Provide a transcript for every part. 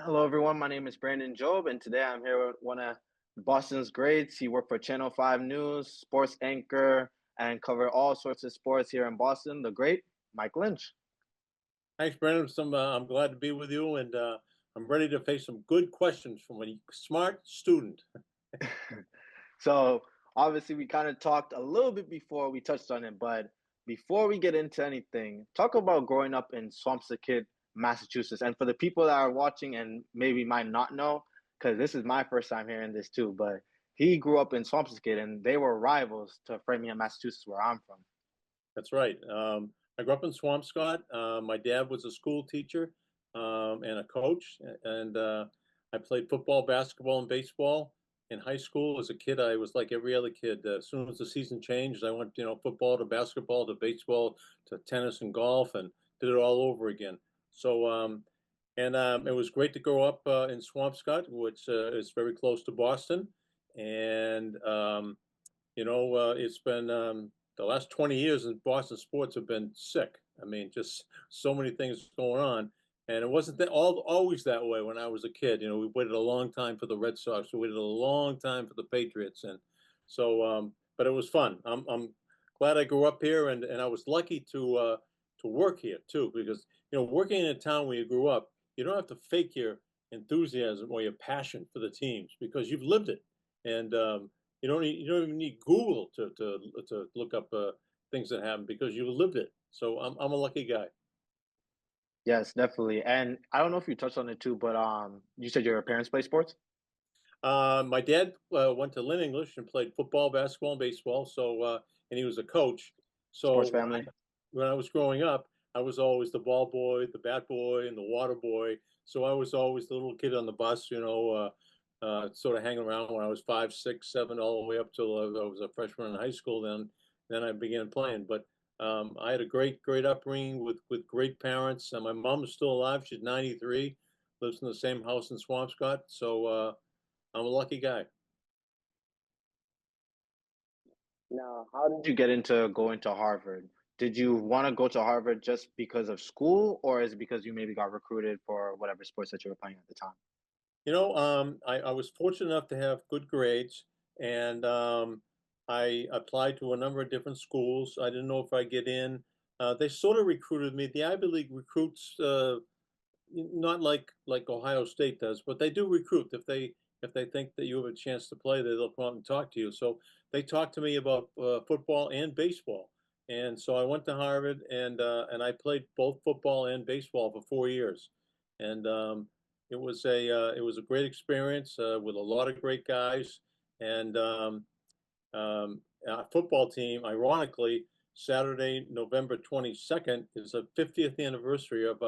Hello, everyone. My name is Brandon Job, and today I'm here with one of Boston's greats. He worked for Channel 5 News, sports anchor, and covered all sorts of sports here in Boston, the great Mike Lynch. Thanks, Brandon. I'm glad to be with you, and I'm ready to face some good questions from a smart student. So, obviously, we kind of talked a little bit before we touched on it, but before we get into anything, talk about growing up in Swampscott, Massachusetts. And for the people that are watching and maybe might not know, because this is my first time hearing this too, but he grew up in Swampscott and they were rivals to Framingham, Massachusetts, where I'm from. That's right. I grew up in Swampscott. My dad was a school teacher and a coach, and I played football, basketball, and baseball. In high school, as a kid, I was like every other kid. As soon as the season changed, I went, football to basketball to baseball to tennis and golf, and did it all over again. It was great to grow up in Swampscott, which is very close to Boston, and it's been the last 20 years in Boston sports have been sick. I mean, just so many things going on. And it wasn't always that way when I was a kid. We waited a long time for the Red Sox. We waited a long time for the Patriots. But it was fun. I'm glad I grew up here, and I was lucky to work here too, because working in a town where you grew up, you don't have to fake your enthusiasm or your passion for the teams because you've lived it. And you don't even need Google to look up things that happen because you lived it. So I'm a lucky guy. Yes, definitely. And I don't know if you touched on it too, but you said your parents play sports? My dad went to Lynn English and played football, basketball, and baseball. And he was a coach. Sports So family? when I was growing up, I was always the ball boy, the bat boy, and the water boy. So I was always the little kid on the bus, sort of hanging around when I was 5, 6, 7, all the way up till I was a freshman in high school. Then I began playing. But I had a great upbringing with great parents. My mom is still alive. She's 93, lives in the same house in Swampscott. So I'm a lucky guy. Now, how did you get into going to Harvard? Did you want to go to Harvard just because of school, or is it because you maybe got recruited for whatever sports that you were playing at the time? I was fortunate enough to have good grades, and I applied to a number of different schools. I didn't know if I'd get in. They sort of recruited me. The Ivy League recruits, not like Ohio State does, but they do recruit. If they think that you have a chance to play, they'll come out and talk to you. So they talked to me about football and baseball, and so I went to Harvard, and I played both football and baseball for 4 years, and it was a great experience with a lot of great guys, and our football team, ironically, Saturday, November 22nd, is the 50th anniversary of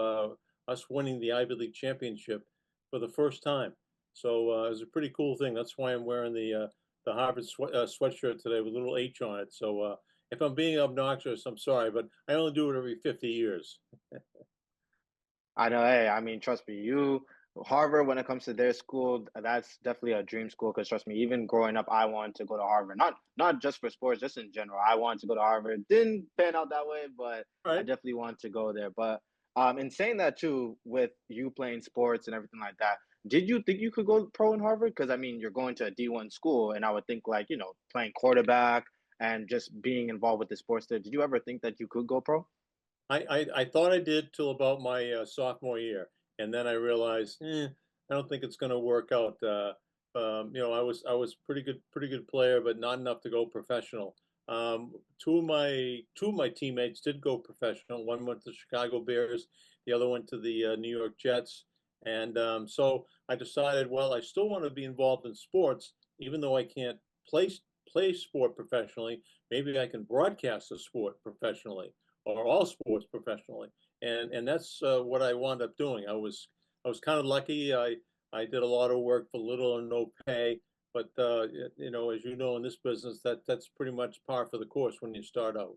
us winning the Ivy League championship for the first time. So it was a pretty cool thing. That's why I'm wearing the Harvard sweatshirt today with a little H on it. So if I'm being obnoxious, I'm sorry, but I only do it every 50 years. I know, hey, I mean, trust me, Harvard, when it comes to their school, that's definitely a dream school. Because trust me, even growing up, I wanted to go to Harvard. Not just for sports, just in general. I wanted to go to Harvard. Didn't pan out that way, but All I right. definitely wanted to go there. But in saying that too, with you playing sports and everything like that, did you think you could go pro in Harvard? Because I mean, you're going to a D1 school, and I would think like playing quarterback and just being involved with the sports there. Did you ever think that you could go pro? I thought I did till about my sophomore year, and then I realized, I don't think it's going to work out. I was pretty good player, but not enough to go professional. Two of my teammates did go professional. One went to Chicago Bears, the other went to the New York Jets, and so I decided, well, I still want to be involved in sports, even though I can't play play sport professionally. Maybe I can broadcast a sport professionally or all sports professionally, and that's what I wound up doing. I was kind of lucky. I did a lot of work for little or no pay, but as you know, in this business, that's pretty much par for the course when you start out.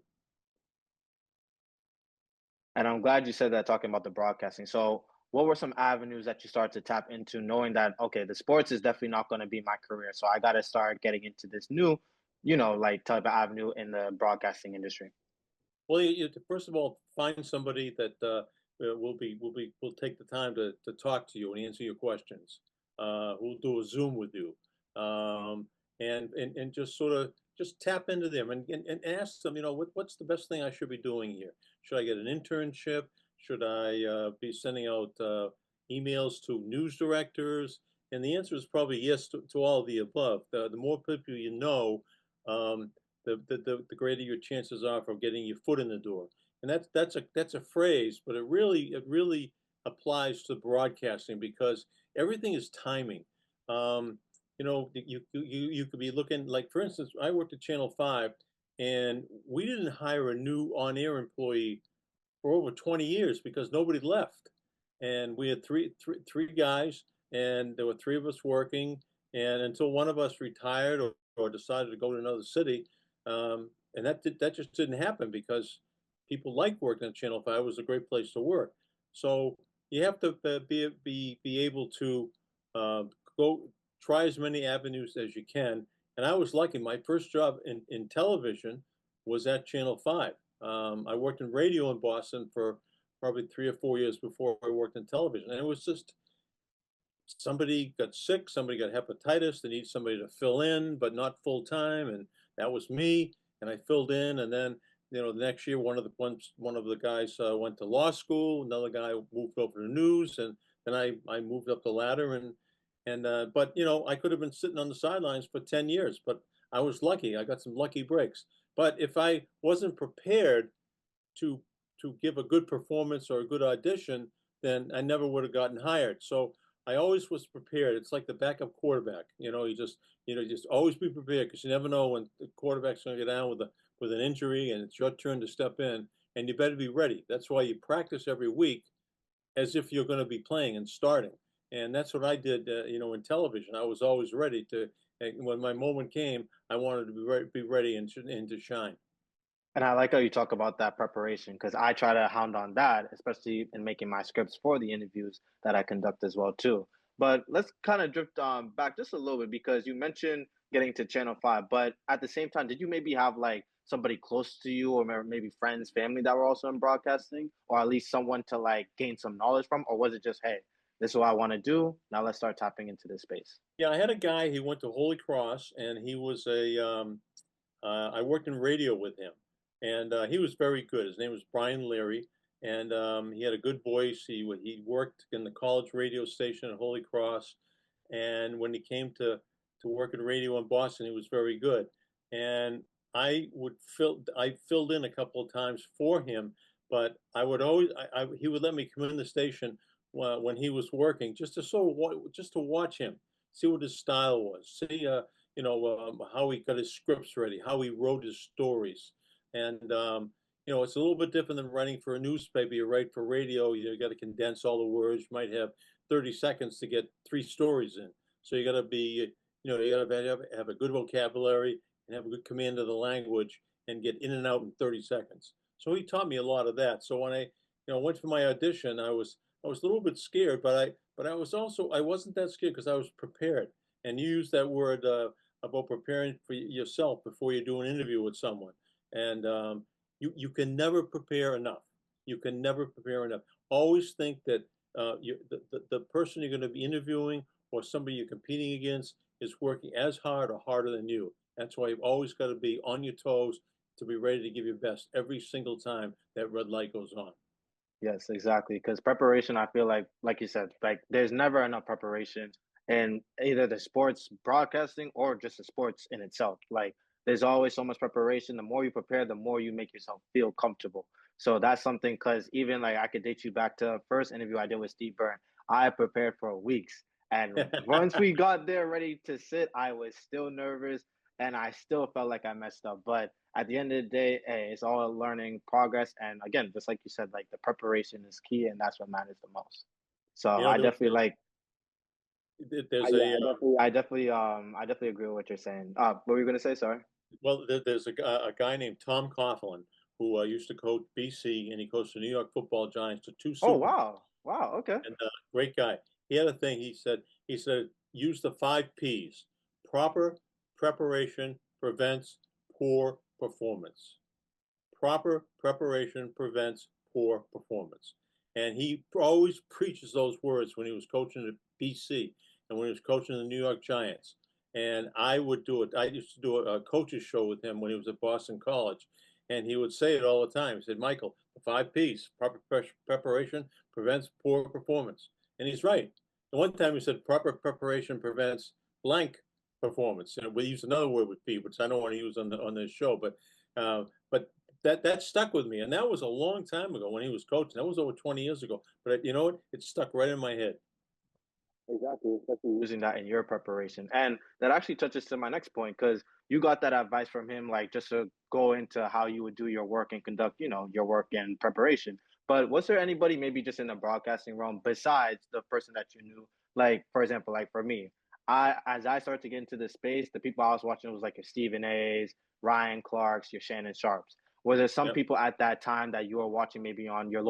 And I'm glad you said that talking about the broadcasting. So, what were some avenues that you started to tap into, knowing that, okay, the sports is definitely not going to be my career. So, I got to start getting into this new, like type of avenue in the broadcasting industry. Well, first of all, find somebody that we'll take the time to talk to you and answer your questions. We'll do a Zoom with you, and just sort of just tap into them and ask them, what's the best thing I should be doing here? Should I get an internship? Should I be sending out emails to news directors? And the answer is probably yes to all of the above. The more people you know, um, the greater your chances are for getting your foot in the door. And that's a phrase, but it really applies to broadcasting because everything is timing. You could be looking, like, for instance, I worked at Channel 5, and we didn't hire a new on-air employee for over 20 years because nobody left. And we had three guys, and there were three of us working. And until one of us retired or decided to go to another city, and that just didn't happen because people liked working at Channel 5. It was a great place to work. So you have to be able to uh, go try as many avenues as you can. And I was lucky. My first job in television was at Channel 5. I worked in radio in Boston for probably 3 or 4 years before I worked in television. And it was just somebody got sick, somebody got hepatitis, they need somebody to fill in, but not full time. And that was me. And I filled in. And then, the next year, one of the guys went to law school. Another guy moved over to news. And then I moved up the ladder. But, I could have been sitting on the sidelines for 10 years, but I was lucky. I got some lucky breaks. But if I wasn't prepared to give a good performance or a good audition, then I never would have gotten hired. So I always was prepared. It's like the backup quarterback. You just always be prepared because you never know when the quarterback's going to get down with an injury and it's your turn to step in, and you better be ready. That's why you practice every week as if you're going to be playing and starting. And that's what I did, in television. I was always ready to. When my moment came, I wanted to be ready and to shine. And I like how you talk about that preparation because I try to hound on that, especially in making my scripts for the interviews that I conduct as well too. But let's kind of drift back just a little bit because you mentioned getting to Channel 5, but at the same time, did you maybe have like somebody close to you or maybe friends, family that were also in broadcasting, or at least someone to like gain some knowledge from, or was it just, hey, this is what I want to do. Now let's start tapping into this space. Yeah, I had a guy. He went to Holy Cross, and he was I worked in radio with him, and he was very good. His name was Brian Leary, and he had a good voice. He worked in the college radio station at Holy Cross, and when he came to work in radio in Boston, he was very good. And I filled in a couple of times for him, but I would always he would let me come in the station when he was working just to watch him, see what his style was, see how he got his scripts ready, how he wrote his stories. And it's a little bit different than writing for a newspaper. You write for radio, you got to condense all the words. You might have 30 seconds to get 3 stories in. So you got to be, you got to have a good vocabulary and have a good command of the language and get in and out in 30 seconds. So he taught me a lot of that. So when I, went for my audition, I was a little bit scared, but I wasn't that scared because I was prepared. And you use that word about preparing for yourself before you do an interview with someone. And you can never prepare enough. You can never prepare enough. Always think that the person you're going to be interviewing or somebody you're competing against is working as hard or harder than you. That's why you've always got to be on your toes to be ready to give your best every single time that red light goes on. Yes, exactly. Because preparation, I feel like you said, like there's never enough preparation in either the sports broadcasting or just the sports in itself. Like there's always so much preparation. The more you prepare, the more you make yourself feel comfortable. So that's something because even like I could date you back to the first interview I did with Steve Byrne. I prepared for weeks. And once we got there ready to sit, I was still nervous and I still felt like I messed up. But at the end of the day, hey, it's all a learning progress. And again, just like you said, like the preparation is key, and that's what matters the most. So You know, I definitely like. there's Yeah, a I definitely agree with what you're saying. What were you gonna say? Sorry. there's a guy named Tom Coughlin who used to coach BC, and he coached the New York Football Giants to two Oh Super Bowls. wow, wow. Okay. And great guy. He had a thing. He said use the 5 P's. Proper preparation prevents poor performance. Proper preparation prevents poor performance. And he always preaches those words when he was coaching at BC and when he was coaching the New York Giants. And I would do it. I used to do a coach's show with him when he was at Boston College. And he would say it all the time. He said, Michael, the 5 P's, proper preparation prevents poor performance. And he's right. The one time he said proper preparation prevents blank performance. And we used another word with P, which I don't want to use on this show, but that stuck with me. And that was a long time ago when he was coaching. That was over 20 years ago. But you know what? It stuck right in my head. Exactly, especially using that in your preparation. And that actually touches to my next point because you got that advice from him, like just to go into how you would do your work and conduct, your work and preparation. But was there anybody maybe just in the broadcasting realm besides the person that you knew? Like, for example, like for me, as I started to get into this space, the people I was watching was like your Stephen A's, Ryan Clark's, your Shannon Sharps. Were there some people at that time that you were watching maybe on your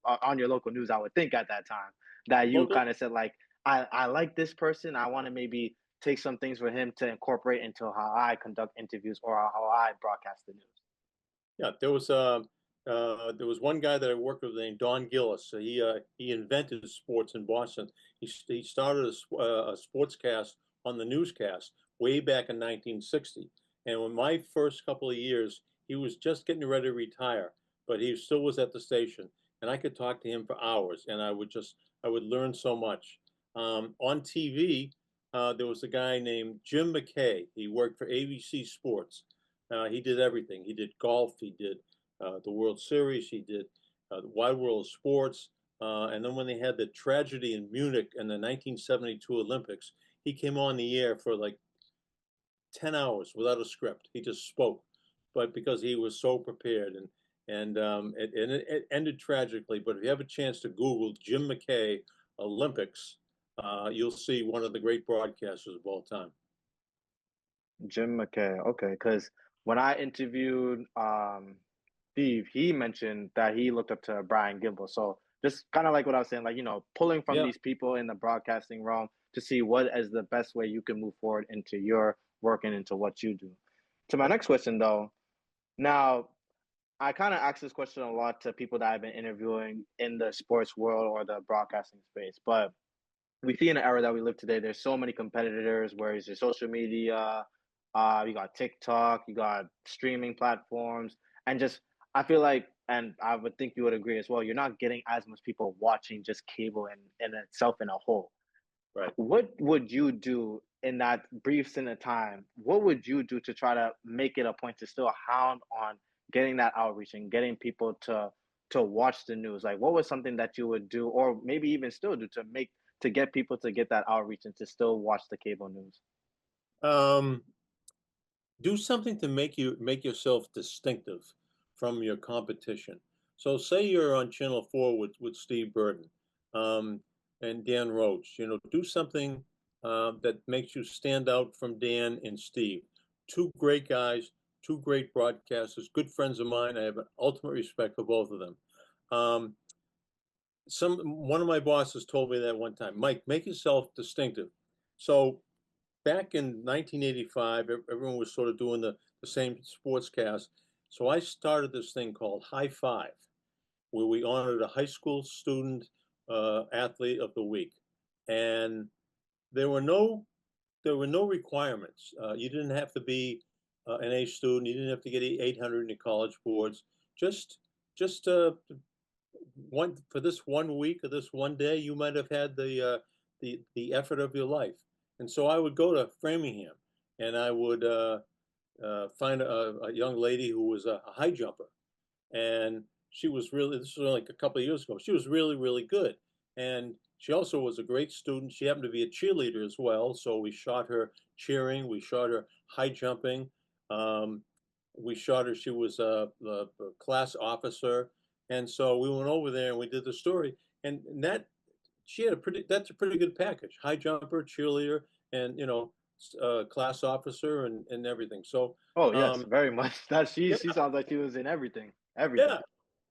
on your local news, I would think at that time, that you kind of said like, I like this person. I want to maybe take some things for him to incorporate into how I conduct interviews or how I broadcast the news. Yeah, there was one guy that I worked with named Don Gillis. So he invented sports in Boston. He started a sportscast on the newscast way back in 1960. And in my first couple of years, he was just getting ready to retire, but he still was at the station, and I could talk to him for hours, and I would learn so much. On TV, there was a guy named Jim McKay. He worked for ABC Sports. He did everything. He did golf. He did the World Series. He did the Wide World of Sports. And then when they had the tragedy in Munich in the 1972 Olympics, he came on the air for like 10 hours without a script. He just spoke, but because he was so prepared, and it ended tragically. But if you have a chance to Google Jim McKay Olympics, you'll see one of the great broadcasters of all time. Jim McKay, okay, because when I interviewed Steve, he mentioned that he looked up to Brian Gimble. So just kind of like what I was saying, like, pulling from these people in the broadcasting realm to see what is the best way you can move forward into your work and into what you do. To my next question, though, now I kind of ask this question a lot to people that I've been interviewing in the sports world or the broadcasting space, but we see in the era that we live today, there's so many competitors, where is your social media, you got TikTok, you got streaming platforms, and just I feel like, and I would think you would agree as well, you're not getting as much people watching just cable in itself in a whole. Right. What would you do in that brief stint of time? What would you do to try to make it a point to still hound on getting that outreach and getting people to watch the news? Like, what was something that you would do, or maybe even still do, to get people to get that outreach and to still watch the cable news? Do something to make yourself distinctive from your competition. So say you're on Channel 4 with Steve Burton and Dan Roach. Do something that makes you stand out from Dan and Steve. Two great guys, two great broadcasters, good friends of mine. I have an ultimate respect for both of them. One of my bosses told me that one time, Mike, make yourself distinctive. So back in 1985, everyone was sort of doing the same sportscast. So I started this thing called High Five, where we honored a high school student athlete of the week. And there were no requirements. You didn't have to be an A student. You didn't have to get 800 in your college boards. Just one for this 1 week or this one day, you might have had the effort of your life. And so I would go to Framingham, and I would find a young lady who was a high jumper, and she was really, this was like a couple of years ago, she was really, really good. And she also was a great student. She happened to be a cheerleader as well. So we shot her cheering, we shot her high jumping. We shot her, she was a class officer. And so we went over there and we did the story. And that's a pretty good package. High jumper, cheerleader, and, class officer and everything. So, Oh yes, very much. That she sounds like she was in everything. Everything. yeah,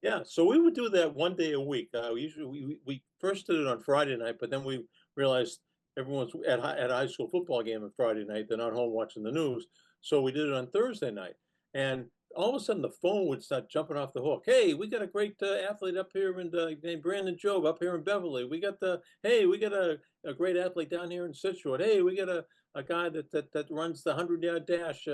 yeah. So we would do that one day a week. We first did it on Friday night, but then we realized everyone's at a high school football game on Friday night. They're not home watching the news, so we did it on Thursday night. And all of a sudden the phone would start jumping off the hook. Hey, we got a great athlete up here named Brandon Job up here in Beverly. We got a great athlete down here in Situate. Hey, we got a guy that runs the 100-yard dash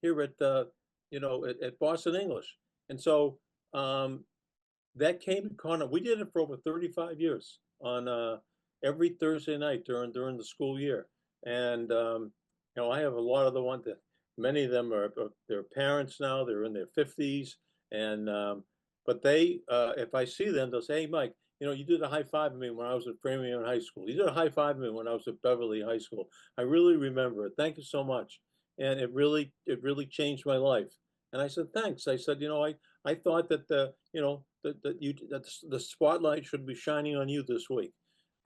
here at at Boston English. And so that came in contact. We did it for over 35 years on every Thursday night during the school year. And I have a lot of the ones that many of them are their parents now. They're in their 50s, and but they if I see them, they'll say, "Hey, Mike, you did a high five of me when I was at Framingham High School. You did a high five of me when I was at Beverly High School. I really remember it. Thank you so much." And it really changed my life. And I said, "Thanks." I said, I thought that the spotlight should be shining on you this week,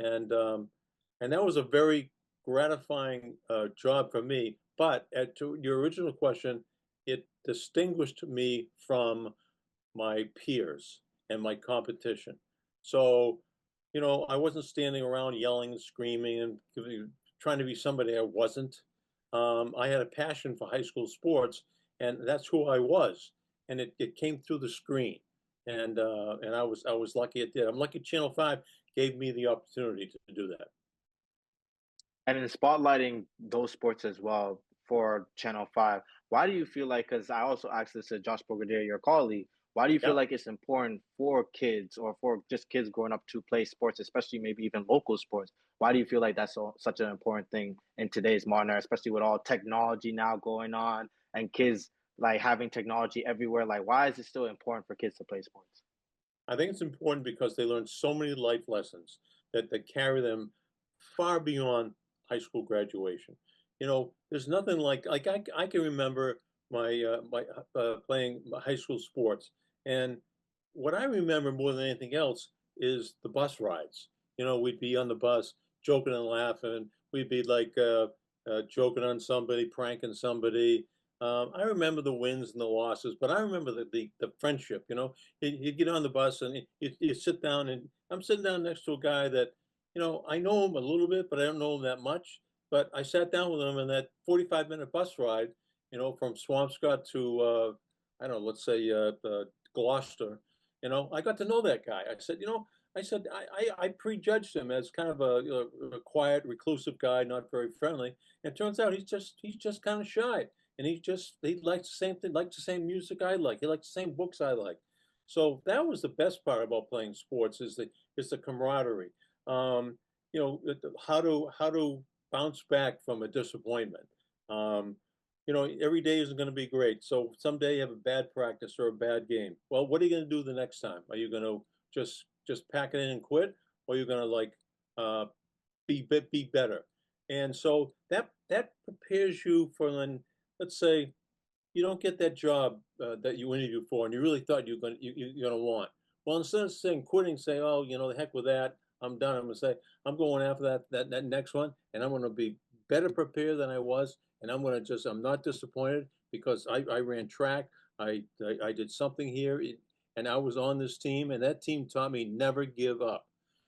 and that was a very gratifying job for me. But to your original question, it distinguished me from my peers and my competition. So, I wasn't standing around yelling and screaming and trying to be somebody I wasn't. I had a passion for high school sports, and that's who I was. And it came through the screen, and I was lucky it did. I'm lucky Channel 5 gave me the opportunity to do that. And in spotlighting those sports as well for Channel 5, why do you feel like, because I also asked this to Josh Brigadier, your colleague, why do you feel Yep. like it's important for kids or for just kids growing up to play sports, especially maybe even local sports? Why do you feel like that's such an important thing in today's modern era, especially with all technology now going on and kids like having technology everywhere? Like, why is it still important for kids to play sports? I think it's important because they learn so many life lessons that carry them far beyond high school graduation. There's nothing like I can remember my playing high school sports, and what I remember more than anything else is the bus rides. We'd be on the bus joking and laughing. We'd be like joking on somebody, pranking somebody. I remember the wins and the losses, but I remember the friendship. You get on the bus and you sit down, and I'm sitting down next to a guy that, I know him a little bit, but I don't know him that much. But I sat down with him in that 45-minute bus ride, from Swampscott to, I don't know, let's say Gloucester. I got to know that guy. I prejudged him as kind of a quiet, reclusive guy, not very friendly. And it turns out he's just kind of shy, and he likes the same thing, likes the same music I like. He likes the same books I like. So that was the best part about playing sports is the camaraderie. Um, how to bounce back from a disappointment. Um, every day isn't going to be great. So someday you have a bad practice or a bad game. Well, what are you going to do the next time? Are you going to just pack it in and quit, or are you going to uh, be better? And so that prepares you for when, let's say, you don't get that job that you interviewed for, and you really thought you're gonna want. Well, instead of saying quitting, say, oh, the heck with that, I'm done. I'm gonna say I'm going after that next one, and I'm gonna be better prepared than I was, and I'm not disappointed because I ran track, I did something here, and I was on this team, and that team taught me never give up,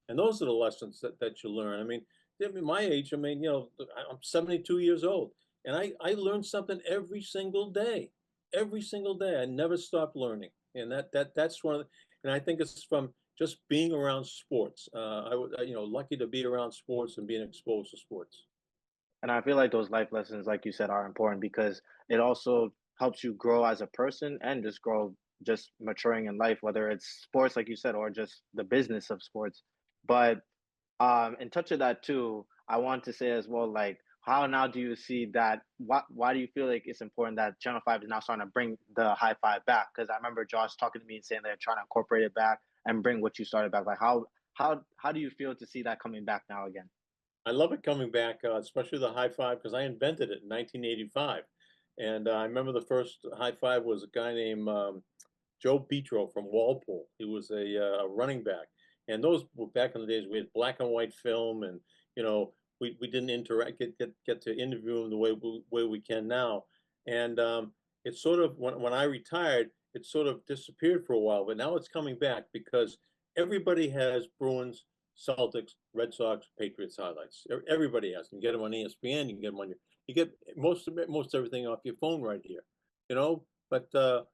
and those are the lessons that you learn. I mean, my age, I mean, I'm 72 years old. And I learned something every single day. Every single day. I never stopped learning. And that's one of the, and I think it's from just being around sports. I was, lucky to be around sports and being exposed to sports. And I feel like those life lessons, like you said, are important because it also helps you grow as a person and just grow, just maturing in life, whether it's sports, like you said, or just the business of sports. But in touch of that too, I want to say as well, like, how now do you see that? Why do you feel like it's important that Channel 5 is now starting to bring the high five back? Because I remember Josh talking to me and saying they're trying to incorporate it back and bring what you started back. Like, how do you feel to see that coming back now again? I love it coming back, especially the high five, because I invented it in 1985. And I remember the first high five was a guy named Joe Petro from Walpole. He was a running back. And those were back in the days we had black and white film, and we didn't interact get to interview him the way we can now. And it's sort of when I retired, it sort of disappeared for a while, but now it's coming back because everybody has Bruins, Celtics, Red Sox, Patriots highlights. Everybody has them. You get them on ESPN. You can get them on you get most everything off your phone right here. But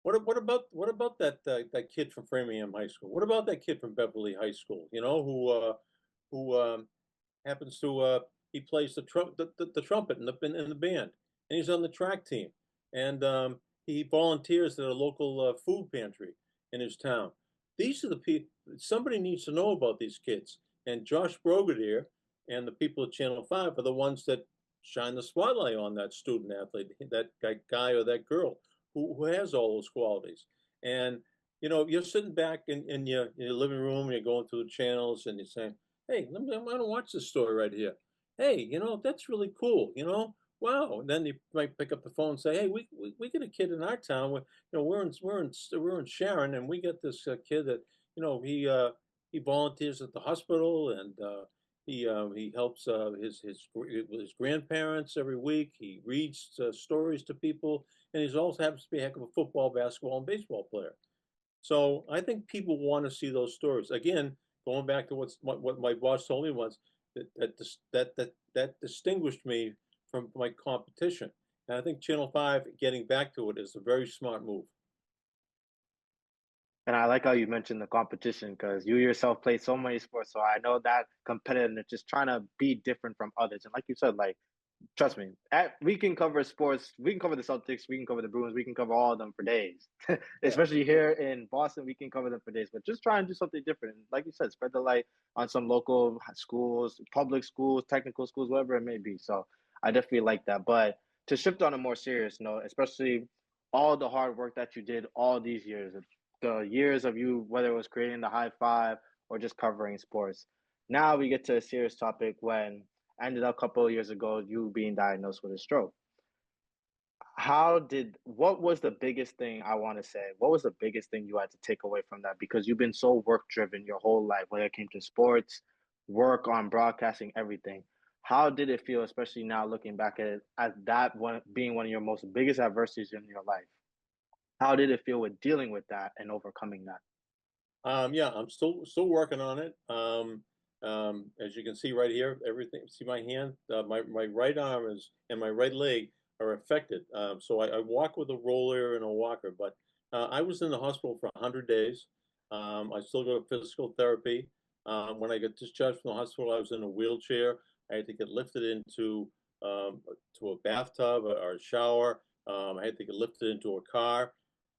What about that kid from Framingham High School? What about that kid from Beverly High School? You know, who happens to he plays the trumpet in the band, and he's on the track team, and he volunteers at a local food pantry in his town. These are the people. Somebody needs to know about these kids, and Josh Brogadier and the people at Channel 5 are the ones that shine the spotlight on that student athlete, that guy or that girl who has all those qualities. And you're sitting back in your living room, and you're going through the channels, and you're saying, hey, I want to watch this story right here. Hey, that's really cool. Wow. And then you might pick up the phone and say, hey, we get a kid in our town. We're in Sharon, and we get this kid that he volunteers at the hospital, and he helps his grandparents every week. He reads stories to people, and he also happens to be a heck of a football, basketball, and baseball player. So I think people want to see those stories. Again, going back to what my boss told me once, that distinguished me from my competition. And I think Channel 5 getting back to it is a very smart move. And I like how you mentioned the competition because you yourself play so many sports, so I know that competitiveness, just trying to be different from others. And like you said, like trust me, we can cover sports. We can cover the Celtics. We can cover the Bruins. We can cover all of them for days. Yeah. Especially here in Boston, we can cover them for days. But just try and do something different. Like you said, spread the light on some local schools, public schools, technical schools, whatever it may be. So I definitely like that. But to shift on a more serious note, especially all the hard work that you did all these years, the years of you, whether it was creating the high five or just covering sports. Now we get to a serious topic when ended up a couple of years ago, you being diagnosed with a stroke. What was the biggest thing I want to say? What was the biggest thing you had to take away from that? Because you've been so work driven your whole life, whether it came to sports, work on broadcasting, everything. How did it feel, especially now looking back at it, as that one being one of your most biggest adversities in your life? How did it feel with dealing with that and overcoming that? Yeah, I'm still working on it. As you can see right here, everything. See my hand, my right arm is and my right leg are affected. So I walk with a roller and a walker. But I was in the hospital for 100 days. I still go to physical therapy. When I got discharged from the hospital, I was in a wheelchair. I had to get lifted into to a bathtub or a shower. I had to get lifted into a car.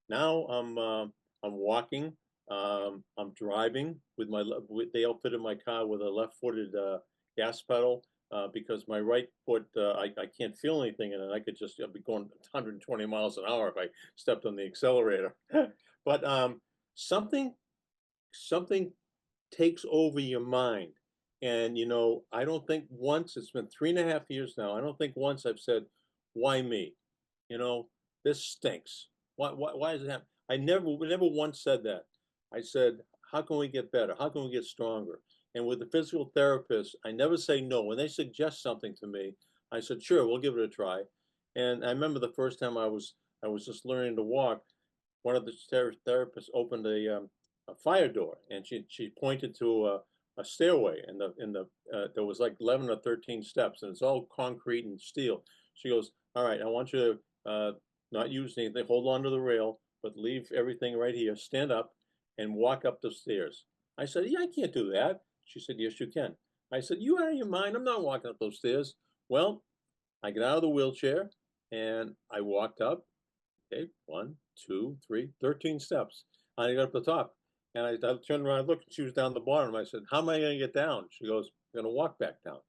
Now I'm walking. I'm driving with they outfitted my car with a left-footed gas pedal because my right foot, I can't feel anything in it. I could just I'd be going 120 miles an hour if I stepped on the accelerator. But something something takes over your mind. And, I don't think once, it's been 3.5 years now, I don't think once I've said, why me? You know, this stinks. Why is it happening? I never once said that. I said, how can we get better? How can we get stronger? And with the physical therapist, I never say no. When they suggest something to me, I said, sure, we'll give it a try. And I remember the first time I was just learning to walk, one of the therapists opened a fire door, and she pointed to a stairway, and there was like 11 or 13 steps, and it's all concrete and steel. She goes, all right, I want you to not use anything, hold on to the rail, but leave everything right here, stand up, and walk up the stairs. I said, yeah, I can't do that. She said, yes, you can. I said, you out of your mind? I'm not walking up those stairs. Well, I got out of the wheelchair, and I walked up. Okay, 1, 2, 3, 13 steps. I got up the top, and I turned around and looked, and she was down the bottom. I said, how am I going to get down? She goes, I'm going to walk back down.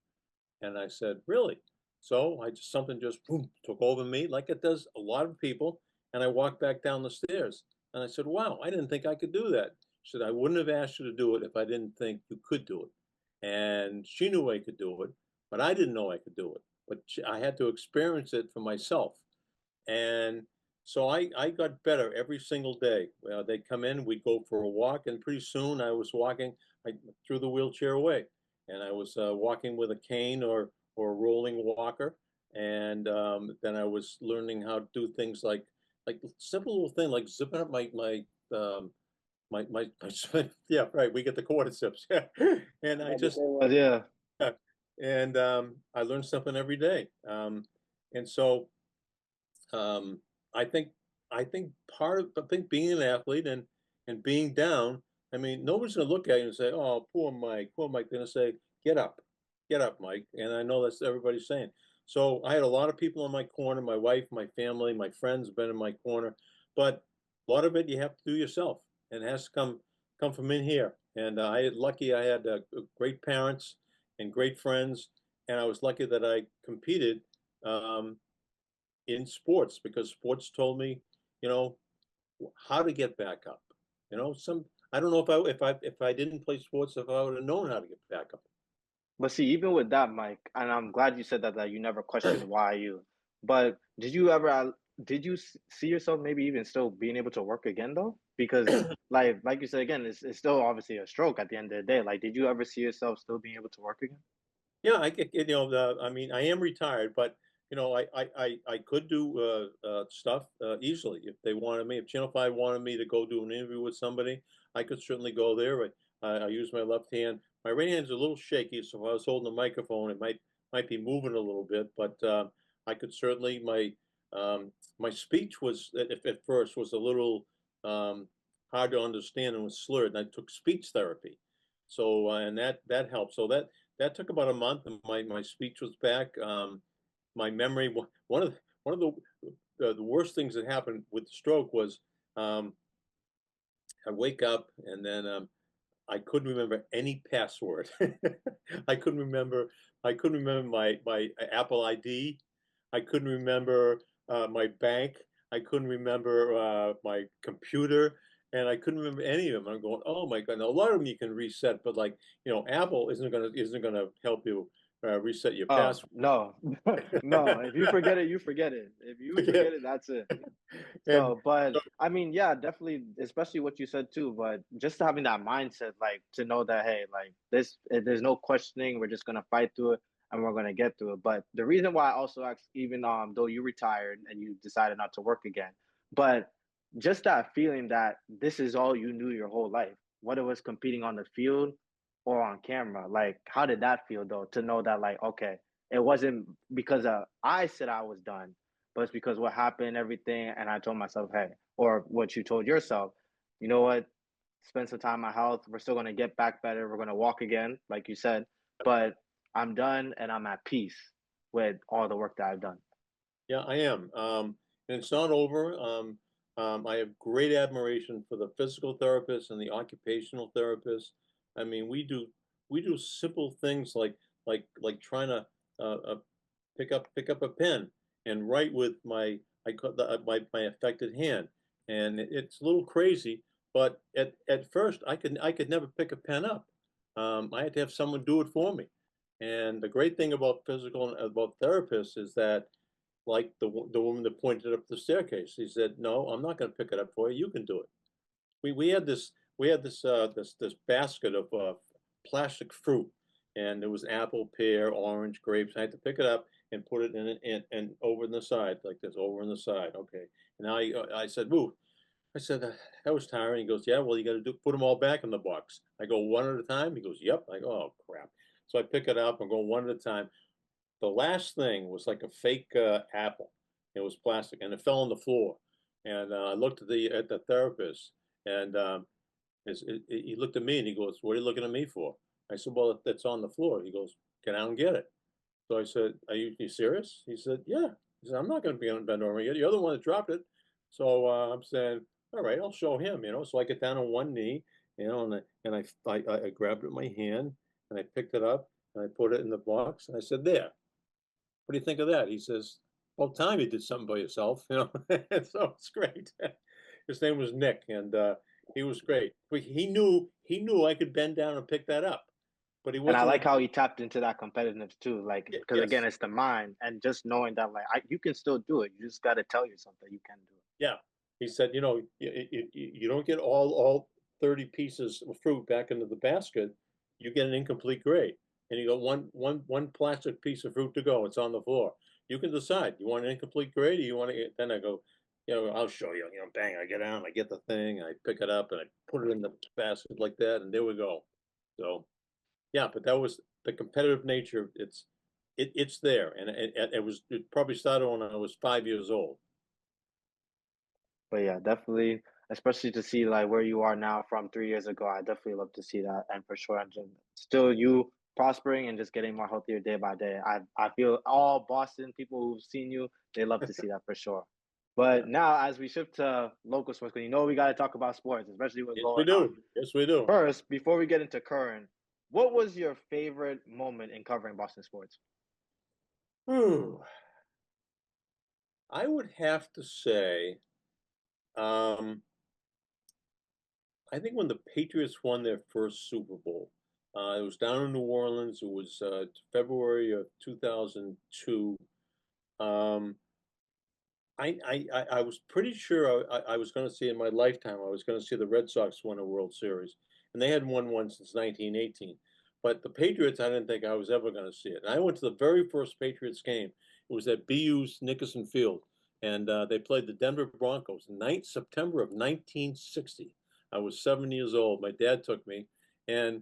And I said, really? So something just boom, took over me like it does a lot of people. And I walked back down the stairs. And I said, wow, I didn't think I could do that. She said, I wouldn't have asked you to do it if I didn't think you could do it. And she knew I could do it, but I didn't know I could do it. But I had to experience it for myself. And so I got better every single day. They'd come in, we'd go for a walk, and pretty soon I was walking. I threw the wheelchair away, and I was walking with a cane or a rolling walker. And then I was learning how to do things like simple little thing like zipping up my yeah, right. We get the quadriceps. Yeah, and I just Yeah. and I learned something every day. And so um, I think I think being an athlete and being down, I mean, nobody's going to look at you and say, "Oh, poor Mike, poor Mike." They're going to say, get up, Mike." And I know that's everybody's saying. So I had a lot of people in my corner. My wife, my family, my friends have been in my corner, but a lot of it you have to do yourself, and it has to come from in here. And I had great parents and great friends, and I was lucky that I competed um, in sports because sports told me, you know, how to get back up. You know, I don't know if I didn't play sports, if I would have known how to get back up. But see, even with that, Mike, and I'm glad you said that you never questioned why you. But did you ever did you see yourself maybe even still being able to work again though? Because like you said again, it's still obviously a stroke at the end of the day. Like, did you ever see yourself still being able to work again? Yeah, you know, I mean, I am retired, but you know, I could do stuff easily if they wanted me. If Channel 5 wanted me to go do an interview with somebody, I could certainly go there. I use my left hand. My right hand's a little shaky, so if I was holding a microphone, it might be moving a little bit. But I could certainly my speech was at first was a little hard to understand and was slurred, and I took speech therapy. So and that helped. So that took about a month, and my speech was back. My memory, one of the worst things that happened with the stroke was um, I wake up and then I couldn't remember any password. I couldn't remember. I couldn't remember my Apple ID. I couldn't remember my bank. I couldn't remember my computer, and I couldn't remember any of them. I'm going, oh my god! Now, a lot of them you can reset, but like Apple isn't gonna help you reset your Oh password. no, no. If you forget it, you forget it. If you Yeah. forget it, that's it. And So, but I mean, yeah, definitely, especially what you said too. But just having that mindset, like to know that, hey, like this, there's no questioning. We're just gonna fight through it, and we're gonna get through it. But the reason why I also asked, even though you retired and you decided not to work again, but just that feeling that this is all you knew your whole life, whether it was competing on the field or on camera. Like, how did that feel though? To know that, like, okay, it wasn't because I said I was done, but it's because what happened, everything, and I told myself, hey, or what you told yourself, you know what? Spend some time on my health. We're still gonna get back better. We're gonna walk again, like you said. But I'm done and I'm at peace with all the work that I've done. yeah, I am. And it's not over. I have great admiration for the physical therapists and the occupational therapists. I mean, we do simple things like trying to uh, pick up a pen and write with my affected hand, and it's a little crazy. But at first, I could never pick a pen up. I had to have someone do it for me. And the great thing about about therapists is that like the woman that pointed up the staircase. He said, "No, I'm not going to pick it up for you. You can do it." We had this basket of plastic fruit, and there was apple, pear, orange, grapes. I had to pick it up and put it and over in the side like this, over in the side. Okay. And now I said, "Ooh." I said, "That was tiring." He goes, "Yeah, well, you got to put them all back in the box." I go, "One at a time." He goes, "Yep." I go, "Oh crap." So I pick it up and go one at a time. The last thing was like a fake apple. It was plastic, and it fell on the floor. And I looked at the therapist, and he looked at me and he goes, "What are you looking at me for?" I said, "Well, it's on the floor." He goes, "Get out and get it." So I said, "Are you serious?" He said, "Yeah." He said, "I'm not going to be on bend over yet. You're the one that dropped it." So I'm saying, "All right, I'll show him." So I get down on one knee, and I grabbed it with my hand and I picked it up and I put it in the box and I said, "There. What do you think of that?" He says, "Well, time you did something by yourself." So it's great. His name was Nick, and he was great. But he knew I could bend down and pick that up, but he And I wasn't like like, how he tapped into that competitiveness too, like because again, yes, it's the mind, and just knowing that you can still do it. You just got to tell yourself that you can do it. yeah. He said, you don't get all 30 pieces of fruit back into the basket. You get an incomplete grade, and you got one plastic piece of fruit to go. It's on the floor. You can decide. You want an incomplete grade, or you want to? Then I go, I'll show you. Bang! I get down, I get the thing, I pick it up, and I put it in the basket like that, and there we go. So yeah, but that was the competitive nature. It's there, and it probably started when I was 5 years old. But yeah, definitely, especially to see like where you are now from 3 years ago, I definitely love to see that, and for sure, and just still you prospering and just getting more healthier day by day. I feel all Boston people who've seen you, they love to see that for sure. Yeah. But now, as we shift to local sports, because you know we got to talk about sports, especially what's Yes, we going on. do. Yes, we do. First, before we get into current, what was your favorite moment in covering Boston sports? Whew. I would have to say, um, I think when the Patriots won their first Super Bowl, it was down in New Orleans. It was February of 2002. Um, I was pretty sure I was going to see in my lifetime, I was going to see the Red Sox win a World Series. And they hadn't won one since 1918. But the Patriots, I didn't think I was ever going to see it. And I went to the very first Patriots game. It was at BU's Nickerson Field. And they played the Denver Broncos, September of 1960. I was 7 years old. My dad took me. And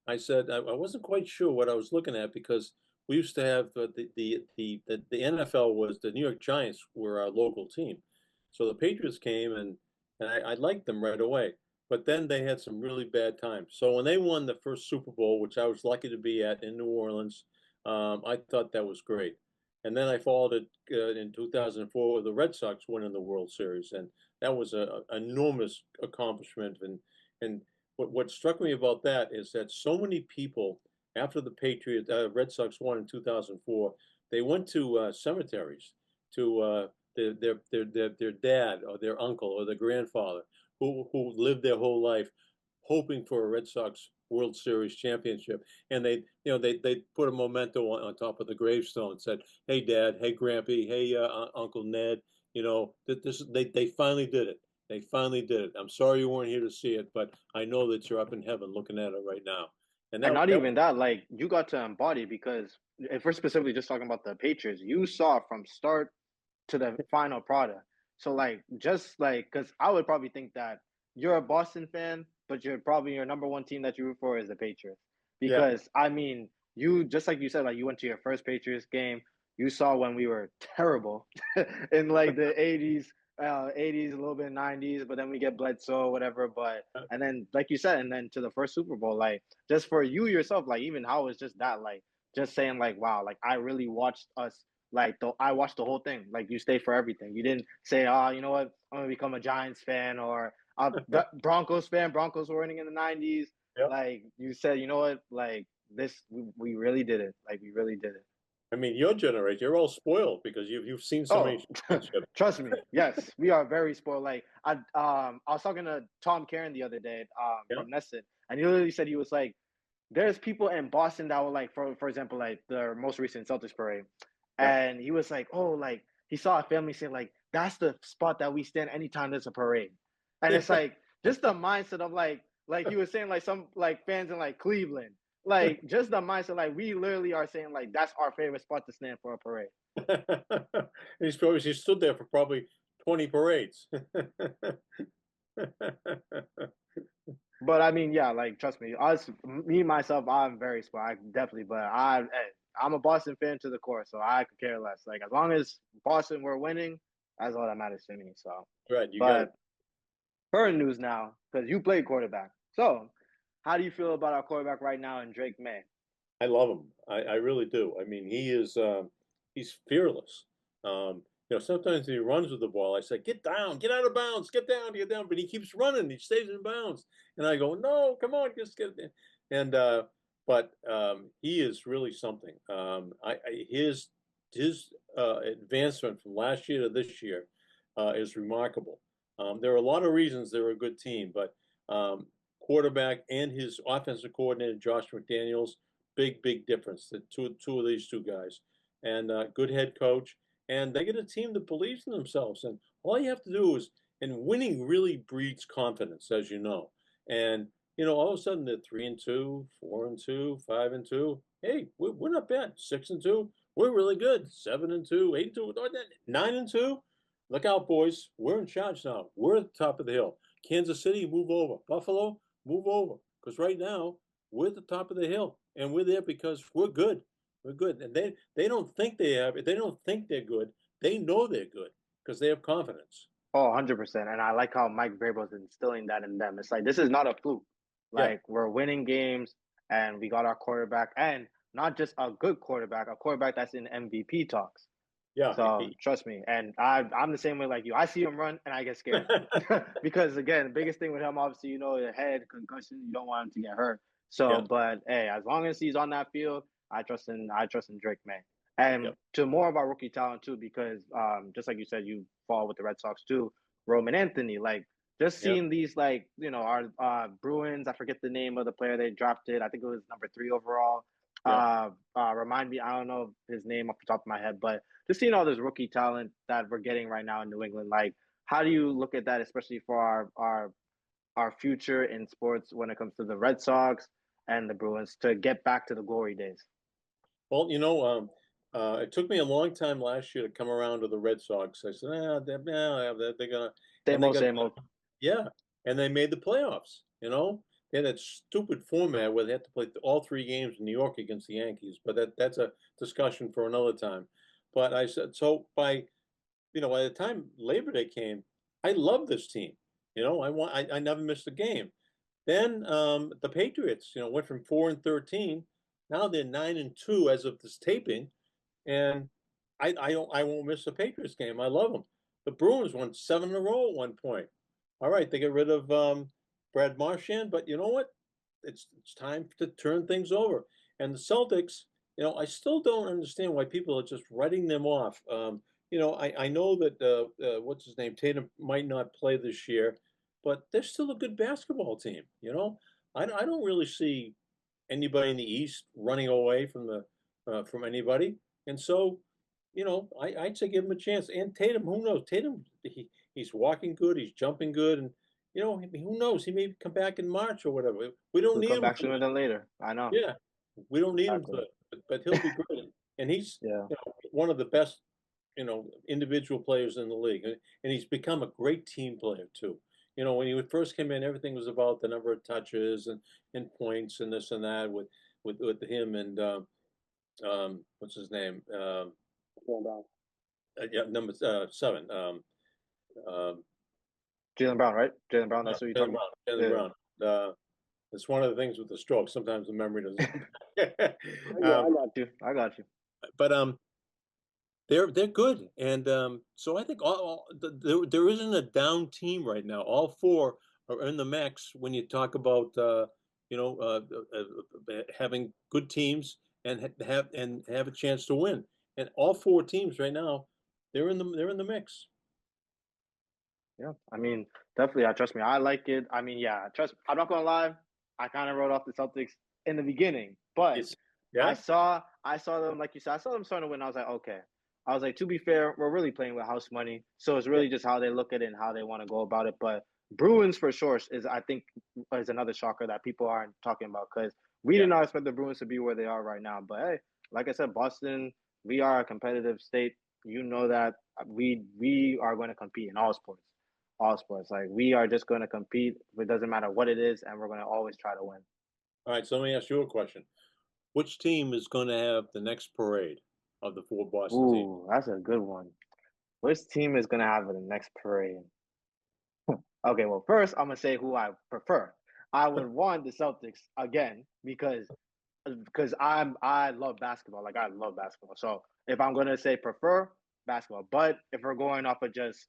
I said, I wasn't quite sure what I was looking at because we used to have the NFL was the New York Giants were our local team. So the Patriots came and I liked them right away. But then they had some really bad times. So when they won the first Super Bowl, which I was lucky to be at in New Orleans, I thought that was great. And then I followed it in 2004 with the Red Sox winning the World Series, and that was an enormous accomplishment. And what struck me about that is that so many people after the Red Sox won in 2004, they went to cemeteries to their dad or their uncle or their grandfather who lived their whole life hoping for a Red Sox World Series championship, and they put a memento on top of the gravestone and said, "Hey, Dad. Hey, Grampy. Hey, Uncle Ned. They finally did it. They finally did it. I'm sorry you weren't here to see it, but I know that you're up in heaven looking at it right now." And And not that even that, like you got to embody because if we're specifically just talking about the Patriots, you saw from start to the final product. So like just like because I would probably think that you're a Boston fan, but you're probably your number one team that you root for is the Patriots. yeah. Because I mean, you just like you said, like you went to your first Patriots game, you saw when we were terrible in like the 80s, 80s, a little bit 90s, but then we get Bledsoe, whatever. But and then like you said, and then to the first Super Bowl, like just for you yourself, like even how is just that like just saying like wow, like I really watched us like I watched the whole thing. Like you stayed for everything. You didn't say, "Oh, you know what? I'm gonna become a Giants fan or a Broncos fan." Broncos were winning in the '90s. Yep. Like you said, you know what? Like this, we really did it. Like we really did it. I mean, your generation, you're all spoiled because you've seen so Oh, many championships. trust me. Yes, we are very spoiled. Like I was talking to Tom Karen the other day Yeah. from Nesson, and he literally said he was like, "There's people in Boston that were like, for example, like the most recent Celtics parade." Yeah. And he was like, "Oh, like he saw a family saying like that's the spot that we stand anytime there's a parade." And it's like just the mindset of like he was saying like some like fans in like Cleveland, like just the mindset like we literally are saying like that's our favorite spot to stand for a parade. He stood there for probably 20 parades. But I mean, yeah, like trust me, us, me myself, I'm very spoiled. I definitely, but hey, I'm a Boston fan to the core, so I could care less. Like as long as Boston were winning, that's all that matters to me. So, Right, you got it. but current news now, because you played quarterback. So, how do you feel about our quarterback right now in Drake May? I love him. I really do. I mean, he's fearless. Sometimes he runs with the ball. I say, "Get down, get out of bounds, get down, get down," but he keeps running. He stays in bounds, and I go, "No, come on, just get there." And but he is really something. His advancement from last year to this year is remarkable. There are a lot of reasons they're a good team, but quarterback and his offensive coordinator Josh McDaniels, big difference. The two of these two guys, and good head coach, and they get a team that believes in themselves. And all you have to do is, and winning really breeds confidence, as you know. And all of a sudden they're 3-2, 4-2, 5-2. Hey, we're not bad. 6-2, we're really good. 7-2, 8-2, 9-2. Look out, boys. We're in charge now. We're at the top of the hill. Kansas City, move over. Buffalo, move over. Because right now, we're at the top of the hill. And we're there because we're good. We're good. And they don't think they don't think they're good. They know they're good because they have confidence. Oh, 100%. And I like how Mike Vrabel's instilling that in them. It's like, this is not a fluke. Yeah, Like, we're winning games and we got our quarterback, and not just a good quarterback, a quarterback that's in MVP talks. yeah. So trust me. And I'm the same way like you. I see him run and I get scared. Because again, the biggest thing with him, obviously, the head concussion, you don't want him to get hurt. So, Yeah, but hey, as long as he's on that field, I trust in Drake, man. And yeah, to more of our rookie talent too, because just like you said, you fall with the Red Sox too. Roman Anthony, like just yeah, seeing these, like our Bruins. I forget the name of the player they drafted. I think it was number 3 overall. yeah. Remind me, I don't know his name off the top of my head, but just seeing all this rookie talent that we're getting right now in New England, like how do you look at that, especially for our future in sports when it comes to the Red Sox and the Bruins to get back to the glory days? Well, it took me a long time last year to come around to the Red Sox. I said, they're gonna, and Same they old, got, same old. yeah, and they made the playoffs. They had that stupid format where they had to play all 3 games in New York against the Yankees, but that's a discussion for another time. But I said, so by the time Labor Day came, I loved this team. I never missed a game. Then the Patriots, went from 4-13. Now they're 9-2 as of this taping, and I won't miss the Patriots game. I love them. The Bruins won 7 in a row at one point. All right, they get rid of Brad Marchand, but you know what? It's time to turn things over. And the Celtics, I still don't understand why people are just writing them off. I know that what's his name, Tatum might not play this year, but they're still a good basketball team. I don't really see anybody in the East running away from anybody, and so I'd say give him a chance. And Tatum, who knows? Tatum, he's walking good, he's jumping good, and who knows? He may come back in March or whatever. We don't He'll need come him back for sooner that. than later. I know. Yeah, we don't need him for Exactly. that, but he'll be great. And he's Yeah. one of the best individual players in the league, and he's become a great team player too. When he first came in, everything was about the number of touches and points and this and that with him and what's his name? Yeah, number 7. Um, Jalen Brown, right? Jalen Brown, no, that's what you're Jalen talking Brown. about? Jalen Yeah. Brown. It's one of the things with the stroke. Sometimes the memory doesn't. Yeah, I um, got you. I got you. but they're good, and so I think there isn't a down team right now. All 4 are in the mix when you talk about having good teams and have a chance to win. And all 4 teams right now, they're in the mix. Yeah. I mean, definitely, trust me. I like it. I mean, yeah, trust. I'm not gonna lie. I kind of wrote off the Celtics in the beginning, but It's I yeah, saw I saw them, like you said, I saw them starting to win. I was like, okay. I was like, to be fair, we're really playing with house money, so it's yeah, really just how they look at it and how they want to go about it. But Bruins for sure is, I think, is another shocker that people aren't talking about, because we yeah. did not expect the Bruins to be where they are right now. But hey, like I said, Boston, we are a competitive state. You know that we are going to compete in all sports, all sports. Like we are just going to compete. It doesn't matter what it is, and we're going to always try to win. All right, so let me ask you a question. Which team is going to have the next parade of the 4 Boston teams? Ooh, that's a good one. Which team is gonna have the next parade? Okay, well, first I'm gonna say who I prefer. I would want the Celtics again because I love basketball. Like I love basketball. So if I'm gonna say prefer basketball, but if we're going off of just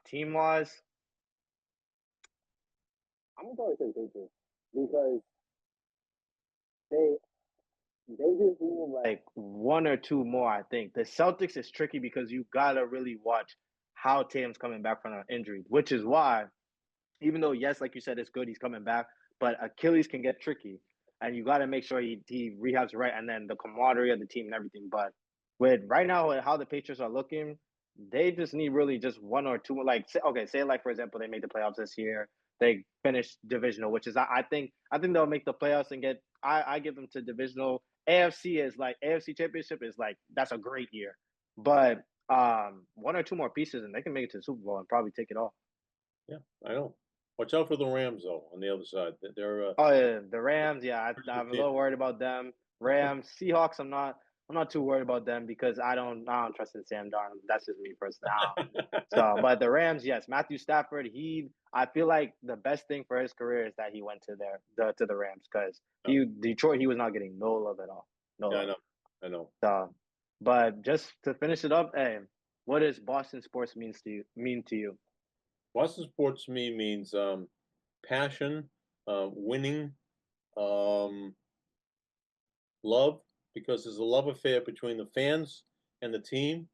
team wise, I'm gonna probably say Patriots because they they just need like one or two more. I think the Celtics is tricky because you gotta really watch how Tatum's coming back from an injury, which is why, even though yes, like you said, it's good he's coming back, but Achilles can get tricky, and you got to make sure he rehabs right, and then the camaraderie of the team and everything. But with right now how the Patriots are looking, they just need really just one or two. Like okay, say like for example, they made the playoffs this year, they finished divisional, which is I think they'll make the playoffs and get. I give them to divisional. AFC is like AFC Championship is like that's a great year, but one or two more pieces and they can make it to the Super Bowl and probably take it all. Yeah, I know. Watch out for the Rams though on the other side. They're Oh yeah, the Rams. Yeah, pretty I'm good a team. little worried about them. Rams, Seahawks. I'm not. I'm not too worried about them because I don't trust in Sam Darnold. That's just me personally. So, but the Rams, yes, Matthew Stafford. I feel like the best thing for his career is that he went to the Rams because Yeah, Detroit he was not getting no love at all, no yeah, love. I know. So, but just to finish it up, hey, what does Boston sports mean to you? Boston sports to me means passion, winning, um, love, because there's a love affair between the fans and the team,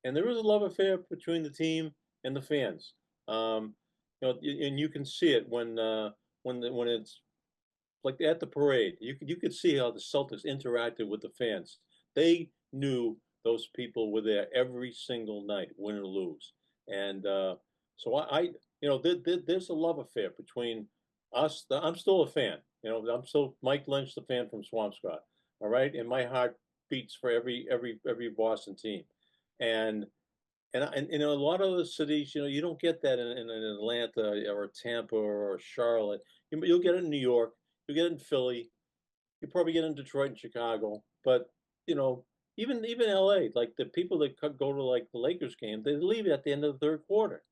and there is a love affair between the team and the fans. Um, and you can see it when it's like at the parade. You could see how the Celtics interacted with the fans. They knew those people were there every single night, win or lose. And so there's a love affair between us. I'm still a fan. I'm still Mike Lynch, the fan from Swampscott. All right, and my heart beats for every Boston team. And and in a lot of the cities, you don't get that in Atlanta or Tampa or Charlotte. You'll get it in New York. You'll get it in Philly. You probably get it in Detroit and Chicago. But you know, even LA, like the people that go to like the Lakers game, they leave at the end of the third quarter.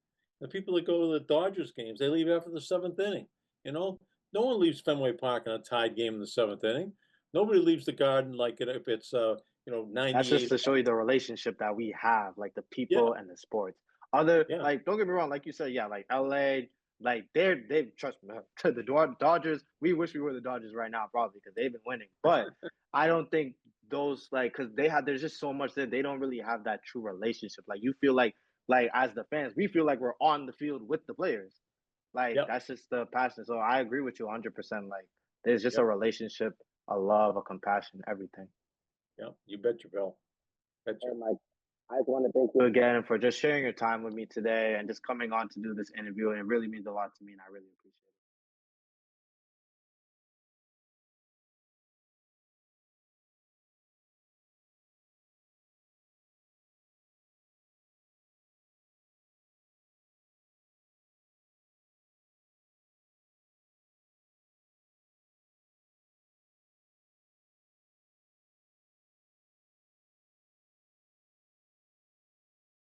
The people that go to the Dodgers games, they leave after the seventh inning. You know, no one leaves Fenway Park in a tied game in the seventh inning. Nobody leaves the Garden like if it's That's just 98. to show you the relationship that we have, like the Yeah, people and the sports. Other yeah. like, don't get me wrong, like you said, yeah, like LA, like they trust me. The Dodgers. We wish we were the Dodgers right now, probably because they've been winning. But I don't think those like because there's just so much that they don't really have that true relationship. Like you feel like as the fans, we feel like we're on the field with the players. Like Yep. that's just the passion. So I agree with you 100%. Like there's just a Yep. relationship, a love, a compassion, everything. Yep. You betcha, Bill. Betcha. And like, I just want to thank you again for just sharing your time with me today and just coming on to do this interview. And it really means a lot to me, and I really appreciate it.